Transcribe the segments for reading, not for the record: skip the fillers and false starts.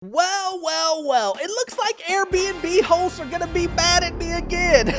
Well, well, well, it looks like Airbnb hosts are gonna be mad at me again.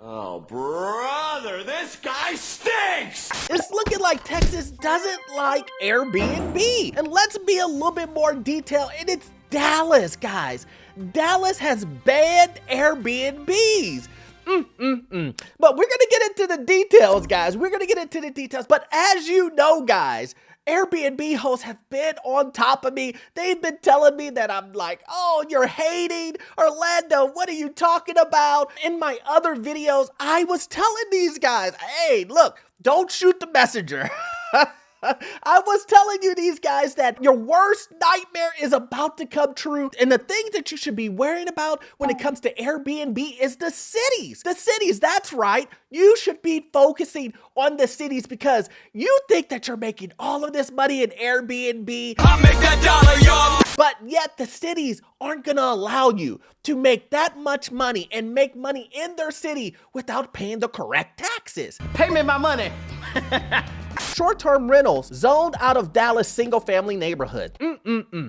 Oh, brother, this guy stinks! It's looking like Texas doesn't like Airbnb. And let's be a little bit more detailed, and it's Dallas, guys. Dallas has banned Airbnbs. But we're gonna get into the details, guys. We're gonna get into the details. But as you know, guys, Airbnb hosts have been on top of me. They've been telling me that I'm like, oh, you're hating Orlando. What are you talking about? In my other videos, I was telling these guys, hey, look, don't shoot the messenger. I was telling you these guys that your worst nightmare is about to come true. And the thing that you should be worrying about when it comes to Airbnb is the cities. The cities, that's right. You should be focusing on the cities because you think that you're making all of this money in Airbnb. I'll make that dollar, y'all! But yet the cities aren't gonna allow you to make that much money and make money in their city without paying the correct taxes. Pay me my money. Short-term rentals zoned out of Dallas single-family neighborhood.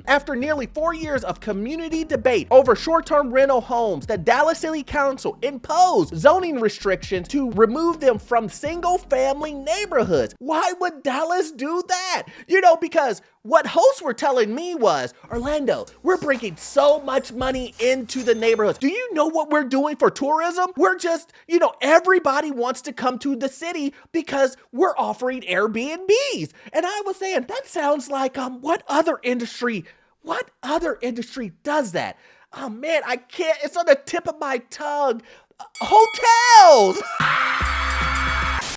After nearly 4 years of community debate over short-term rental homes, the Dallas City Council imposed zoning restrictions to remove them from single-family neighborhoods. Why would Dallas do that? You know, because what hosts were telling me was, Orlando, we're bringing so much money into the neighborhoods. Do you know what we're doing for tourism? We're just, everybody wants to come to the city because we're offering Airbnbs. And I was saying, that sounds like, what other industry does that? Oh man, I can't, it's on the tip of my tongue. Hotels!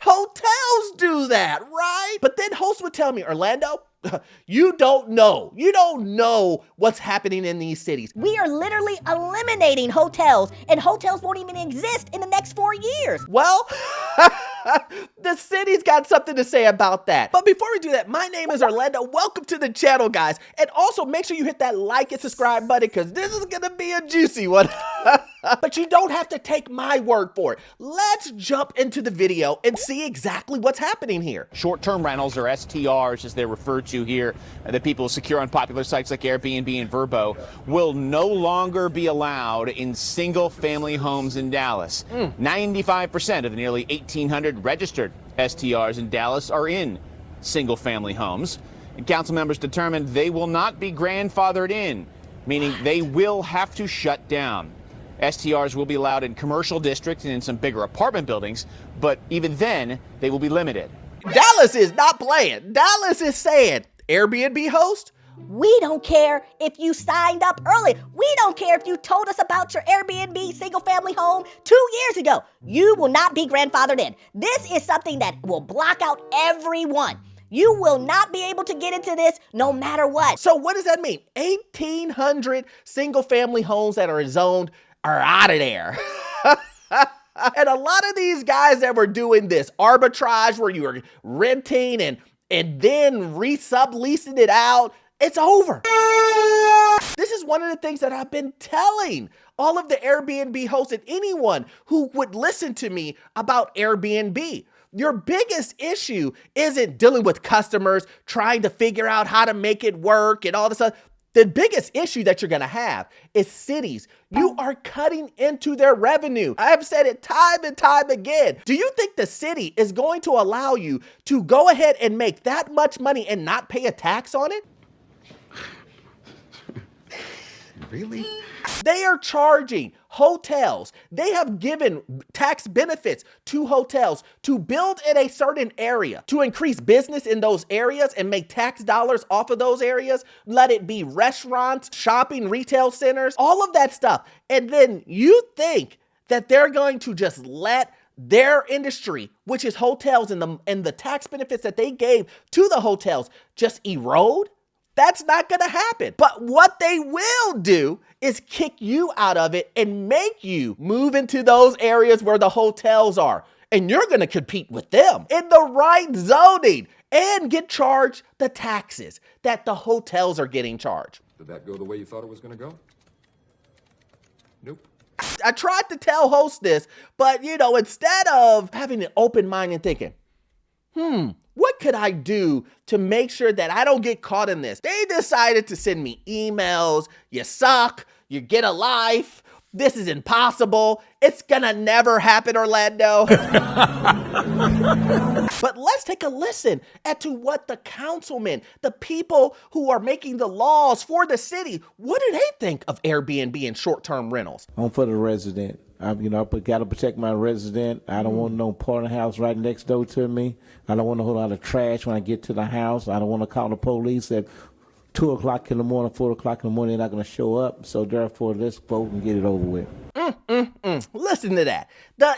Hotels do that, right? But then hosts would tell me, Orlando, you don't know what's happening in these cities. We are literally eliminating hotels, and hotels won't even exist in the next 4 years. Well, the city's got something to say about that. But before we do that, my name is Orlando. Welcome to the channel, guys. And also make sure you hit that like and subscribe button because this is gonna be a juicy one. But you don't have to take my word for it. Let's jump into the video and see exactly what's happening here. Short-term rentals, or STRs as they're referred to here, that people secure on popular sites like Airbnb and Vrbo, will no longer be allowed in single-family homes in Dallas. 95% of the nearly 1,800 registered STRs in Dallas are in single-family homes. And council members determined they will not be grandfathered in, meaning they will have to shut down. STRs will be allowed in commercial districts and in some bigger apartment buildings, but even then, they will be limited. Dallas is not playing. Dallas is saying, Airbnb host, We don't care if you signed up early. We don't care if you told us about your Airbnb single-family home 2 years ago. You will not be grandfathered in. This is something that will block out everyone. You will not be able to get into this no matter what. So what does that mean? 1,800 single-family homes that are zoned are out of there. And a lot of these guys that were doing this arbitrage where you were renting and then re-subleasing it out, it's over. This is one of the things that I've been telling all of the Airbnb hosts and anyone who would listen to me about Airbnb. Your biggest issue isn't dealing with customers, trying to figure out how to make it work and all this stuff. The biggest issue that you're gonna have is cities. You are cutting into their revenue. I have said it time and time again. Do you think the city is going to allow you to go ahead and make that much money and not pay a tax on it? Really? They are charging hotels. They have given tax benefits to hotels to build in a certain area, to increase business in those areas and make tax dollars off of those areas. Let it be restaurants, shopping, retail centers, all of that stuff. And then you think that they're going to just let their industry, which is hotels and the tax benefits that they gave to the hotels, just erode? That's not gonna happen. But what they will do is kick you out of it and make you move into those areas where the hotels are. And you're gonna compete with them in the right zoning and get charged the taxes that the hotels are getting charged. Did that go the way you thought it was going to go? Nope. I tried to tell hosts this, but instead of having an open mind and thinking, What could I do to make sure that I don't get caught in this? They decided to send me emails. You suck. You get a life. This is impossible. It's gonna never happen, Orlando. But let's take a listen at to what the councilmen, the people who are making the laws for the city, what do they think of Airbnb and short-term rentals? I'm for the resident. I got to protect my resident. I don't want no apartment house right next door to me. I don't want a whole lot of trash when I get to the house. I don't want to call the police at 2 o'clock in the morning, 4 o'clock in the morning. They're not going to show up. So therefore, let's vote and get it over with. Listen to that.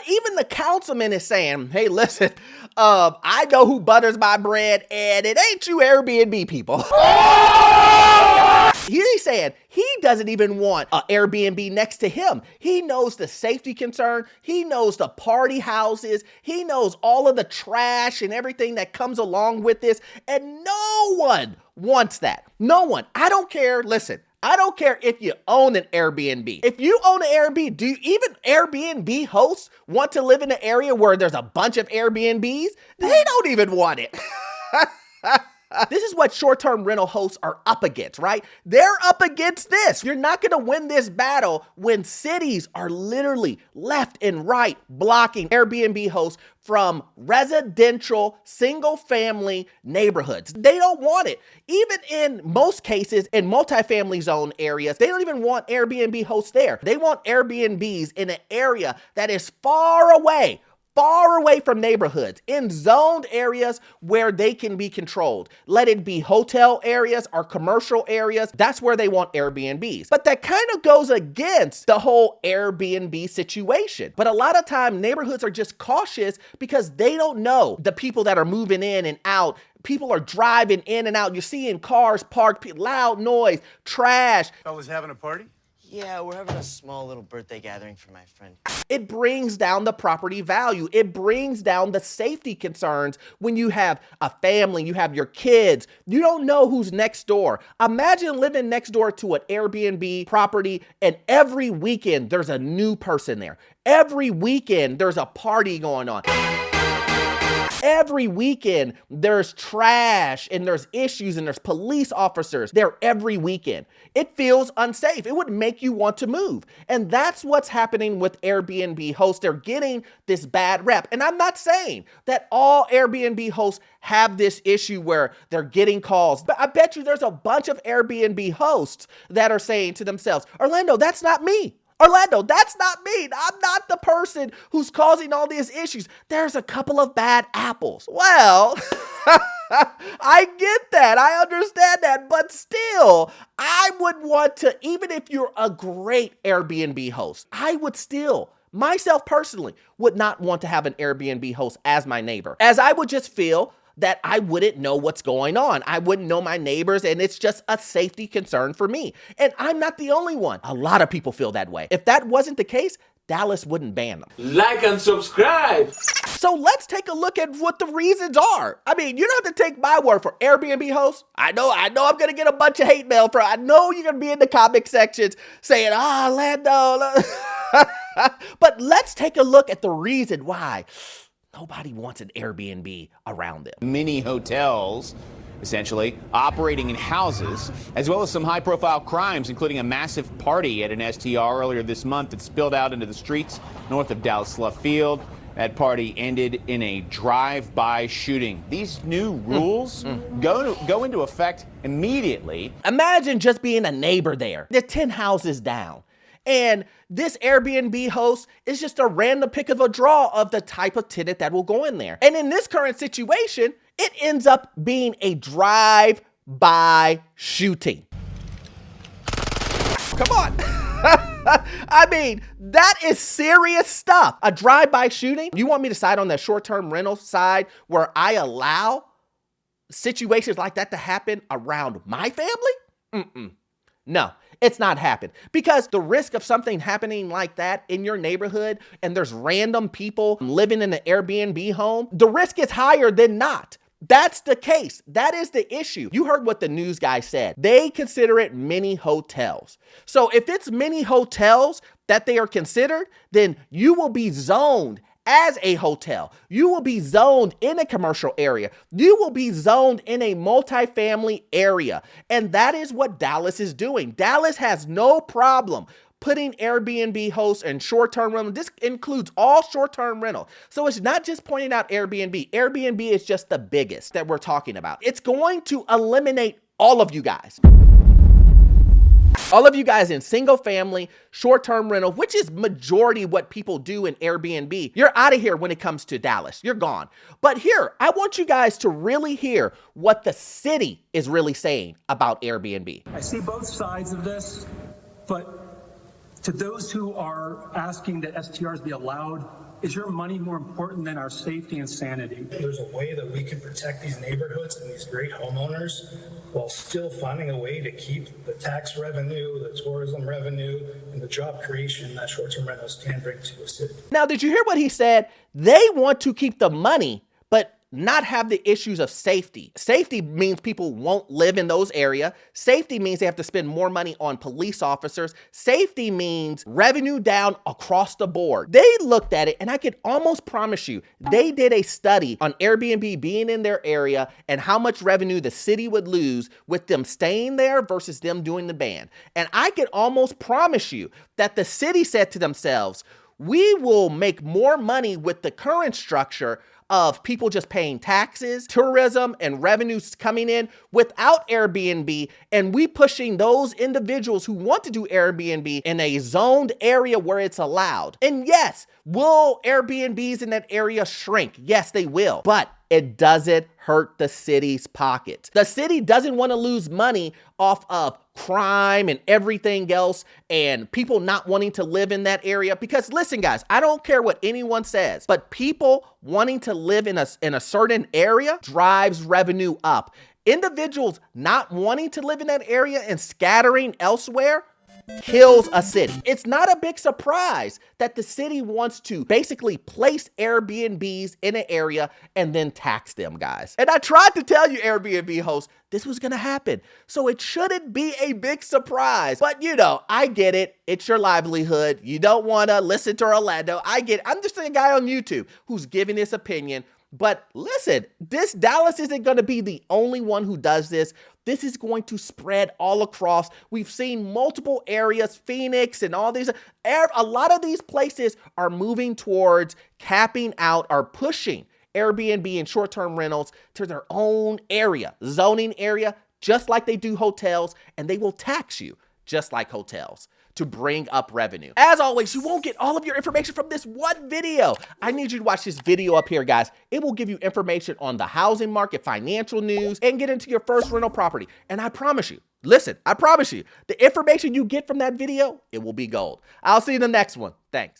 Even the councilman is saying, hey, listen, I know who butters my bread, and it ain't you Airbnb people. He's saying he doesn't even want an Airbnb next to him. He knows the safety concern. He knows the party houses. He knows all of the trash and everything that comes along with this. And no one wants that. No one. I don't care. Listen, I don't care if you own an Airbnb. If you own an Airbnb, do even Airbnb hosts want to live in an area where there's a bunch of Airbnbs? They don't even want it. This is what short-term rental hosts are up against, right? They're up against this. You're not going to win this battle when cities are literally left and right blocking Airbnb hosts from residential single-family neighborhoods. They don't want it. Even in most cases, in multifamily zone areas, they don't even want Airbnb hosts there. They want Airbnbs in an area that is far away from neighborhoods, in zoned areas where they can be controlled. Let it be hotel areas or commercial areas. That's where they want Airbnbs. But that kind of goes against the whole Airbnb situation. But a lot of time neighborhoods are just cautious because they don't know the people that are moving in and out. People are driving in and out. You're seeing cars parked, loud noise, trash. Fellas having a party? Yeah, we're having a small little birthday gathering for my friend. It brings down the property value. It brings down the safety concerns when you have a family, you have your kids. You don't know who's next door. Imagine living next door to an Airbnb property and every weekend there's a new person there. Every weekend there's a party going on. Every weekend, there's trash and there's issues and there's police officers there every weekend. It feels unsafe. It would make you want to move. And that's what's happening with Airbnb hosts. They're getting this bad rep. And I'm not saying that all Airbnb hosts have this issue where they're getting calls. But I bet you there's a bunch of Airbnb hosts that are saying to themselves, Orlando, that's not me. Orlando, that's not me. I'm not the person who's causing all these issues. There's a couple of bad apples. Well, I get that. I understand that. But still, I would want to, even if you're a great Airbnb host, I would still, myself personally, would not want to have an Airbnb host as my neighbor, as I would just feel that I wouldn't know what's going on. I wouldn't know my neighbors, and it's just a safety concern for me. And I'm not the only one. A lot of people feel that way. If that wasn't the case, Dallas wouldn't ban them. Like and subscribe. So let's take a look at what the reasons are. I mean, you don't have to take my word for Airbnb hosts. I know I'm going to get a bunch of hate mail for, I know you're going to be in the comment sections saying, Orlando. But let's take a look at the reason why nobody wants an Airbnb around them. Mini hotels, essentially, operating in houses, as well as some high-profile crimes, including a massive party at an STR earlier this month that spilled out into the streets north of Dallas Love Field. That party ended in a drive-by shooting. These new rules go into effect immediately. Imagine just being a neighbor there. They're 10 houses down. And this Airbnb host is just a random pick of a draw of the type of tenant that will go in there. And in this current situation, it ends up being a drive-by shooting. Come on. I mean, that is serious stuff. A drive-by shooting? You want me to side on the short-term rental side where I allow situations like that to happen around my family? No, it's not happened, because the risk of something happening like that in your neighborhood and there's random people living in an Airbnb home, the risk is higher than not. That's the case. That is the issue. You heard what the news guy said. They consider it mini hotels. So if it's mini hotels that they are considered, then you will be zoned as a hotel. You will be zoned in a commercial area. You will be zoned in a multifamily area. And that is what Dallas is doing. Dallas has no problem putting Airbnb hosts and short-term rental. This includes all short-term rental. So it's not just pointing out Airbnb. Airbnb is just the biggest that we're talking about. It's going to eliminate all of you guys. All of you guys in single family, short-term rental, which is majority what people do in Airbnb, you're out of here when it comes to Dallas. You're gone. But here, I want you guys to really hear what the city is really saying about Airbnb. I see both sides of this, but to those who are asking that STRs be allowed, is your money more important than our safety and sanity? There's a way that we can protect these neighborhoods and these great homeowners while still finding a way to keep the tax revenue, the tourism revenue, and the job creation that short-term rentals can bring to a city. Now, did you hear what he said? They want to keep the money, but not have the issues of safety. Safety means people won't live in those areas. Safety means they have to spend more money on police officers. Safety means revenue down across the board. They looked at it, and I could almost promise you, they did a study on Airbnb being in their area and how much revenue the city would lose with them staying there versus them doing the ban. And I could almost promise you that the city said to themselves, we will make more money with the current structure of people just paying taxes, tourism, and revenues coming in without Airbnb, and we pushing those individuals who want to do Airbnb in a zoned area where it's allowed. And yes, will Airbnbs in that area shrink? Yes, they will, but it doesn't hurt the city's pockets. The city doesn't want to lose money off of crime and everything else and people not wanting to live in that area. Because listen, guys, I don't care what anyone says, but people wanting to live in a certain area drives revenue up. Individuals not wanting to live in that area and scattering elsewhere kills a city. It's not a big surprise that the city wants to basically place Airbnbs in an area and then tax them, guys. And I tried to tell you, Airbnb hosts, this was gonna happen. So it shouldn't be a big surprise. But you know, I get it. It's your livelihood. You don't wanna listen to Orlando. I get it. I'm just a guy on YouTube who's giving his opinion. But listen, this Dallas isn't going to be the only one who does this. This is going to spread all across. We've seen multiple areas, Phoenix and all these. A lot of these places are moving towards capping out or pushing Airbnb and short-term rentals to their own area, zoning area, just like they do hotels, and they will tax you just like hotels to bring up revenue. As always, you won't get all of your information from this one video. I need you to watch this video up here, guys. It will give you information on the housing market, financial news, and get into your first rental property. And I promise you, listen, I promise you, the information you get from that video, it will be gold. I'll see you in the next one. Thanks.